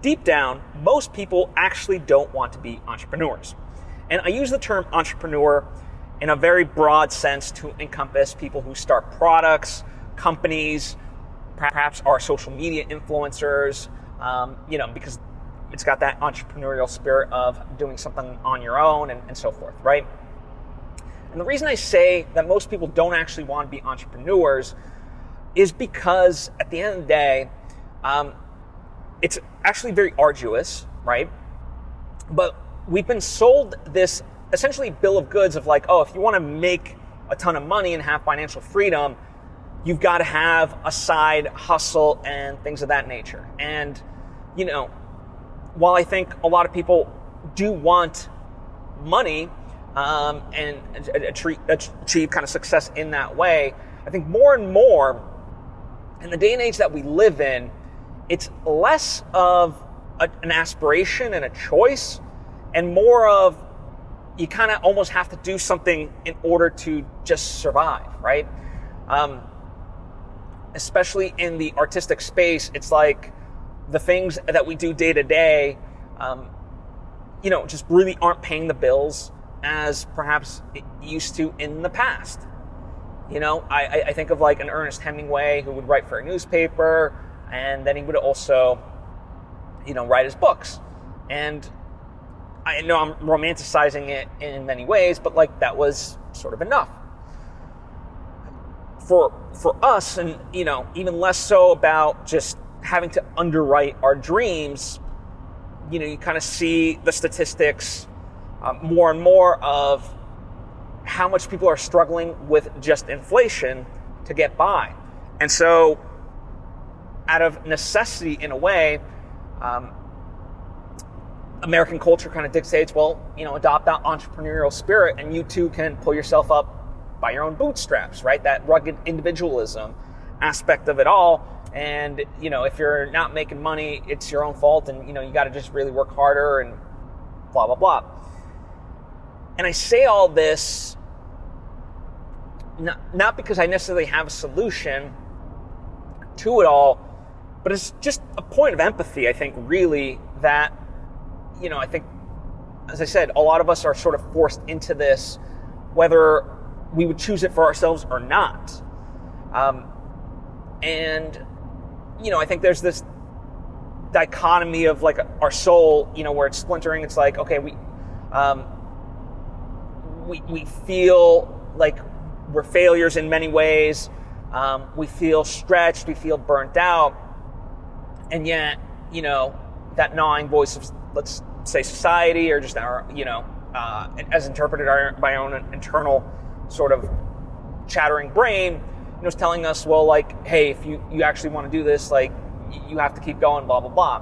deep down, most people actually don't want to be entrepreneurs. And I use the term entrepreneur in a very broad sense to encompass people who start products, companies, perhaps are social media influencers, because it's got that entrepreneurial spirit of doing something on your own and so forth, right? And the reason I say that most people don't actually want to be entrepreneurs is because at the end of the day, it's actually very arduous, right? But we've been sold this essentially bill of goods of like, oh, if you want to make a ton of money and have financial freedom, you've got to have a side hustle and things of that nature. And, while I think a lot of people do want money and achieve kind of success in that way, I think more and more in the day and age that we live in, it's less of an aspiration and a choice and more of you kind of almost have to do something in order to just survive, right? Especially in the artistic space, it's like the things that we do day to day, just really aren't paying the bills as perhaps it used to in the past. I think of like an Ernest Hemingway who would write for a newspaper, and then he would also, write his books. And I know I'm romanticizing it in many ways, but like that was sort of enough. For us, and even less so about just having to underwrite our dreams, you kind of see the statistics more and more of how much people are struggling with just inflation to get by. And so out of necessity, in a way, American culture kind of dictates, adopt that entrepreneurial spirit and you too can pull yourself up by your own bootstraps, right? That rugged individualism aspect of it all. And, if you're not making money, it's your own fault and, you got to just really work harder and blah, blah, blah. And I say all this not because I necessarily have a solution to it all, but it's just a point of empathy, I think, really, that, I think, as I said, a lot of us are sort of forced into this, whether we would choose it for ourselves or not. And, I think there's this dichotomy of like our soul, where it's splintering. It's like, okay, we feel like we're failures in many ways. We feel stretched, we feel burnt out. And yet, that gnawing voice of, let's say, society, or just our, as interpreted by our own internal sort of chattering brain, is telling us, well, like, hey, if you actually want to do this, like, you have to keep going, blah, blah, blah.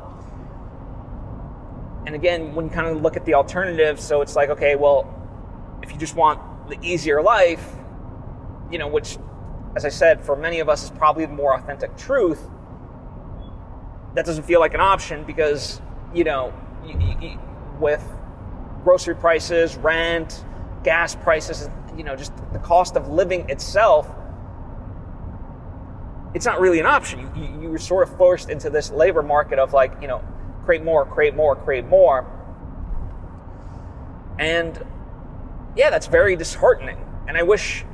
And again, when you kind of look at the alternative, so it's like, okay, well, if you just want the easier life, which, as I said, for many of us is probably the more authentic truth, that doesn't feel like an option because, with grocery prices, rent, gas prices, just the cost of living itself, it's not really an option. You were sort of forced into this labor market of like, create more. And yeah, that's very disheartening. And I wish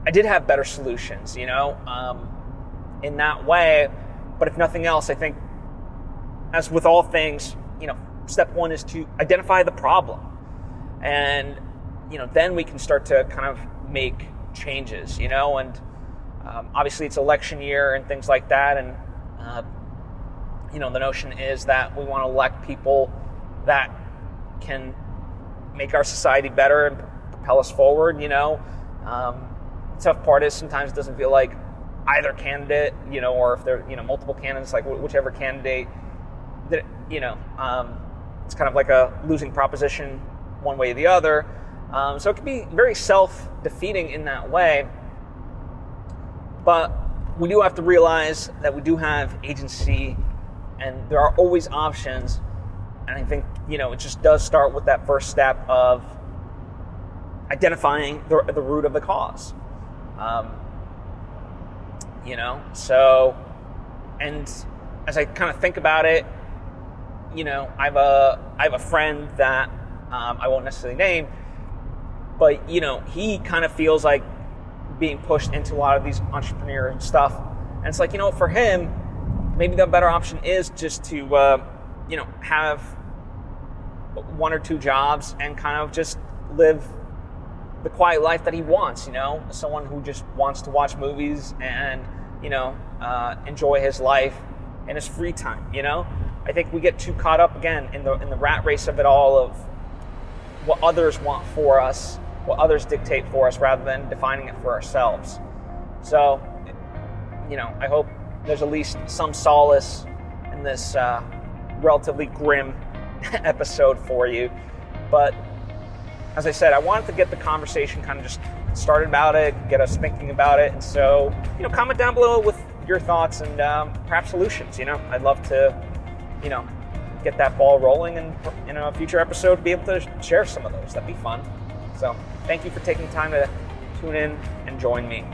I did have better solutions, in that way. But if nothing else, I think, as with all things, step one is to identify the problem. And, then we can start to kind of make changes, and obviously it's election year and things like that. And, the notion is that we want to elect people that can make our society better and propel us forward, The tough part is sometimes it doesn't feel like either candidate, or if there are, multiple candidates, like whichever candidate, that, it's kind of like a losing proposition one way or the other. So it can be very self-defeating in that way. But we do have to realize that we do have agency and there are always options. And I think, it just does start with that first step of identifying the root of the cause. So, and as I kind of think about it, I have a friend that I won't necessarily name, but he kind of feels like being pushed into a lot of these entrepreneurial stuff, and it's like, for him, maybe the better option is just to have one or two jobs and kind of just live the quiet life that he wants. Someone who just wants to watch movies and enjoy his life in his free time. I think we get too caught up again in the rat race of it all, of what others want for us, what others dictate for us, rather than defining it for ourselves. So, I hope there's at least some solace in this relatively grim episode for you. But as I said, I wanted to get the conversation kind of just started about it, get us thinking about it. And so, comment down below with your thoughts and perhaps solutions. I'd love to, get that ball rolling, and in a future episode be able to share some of those. That'd be fun. So thank you for taking time to tune in and join me.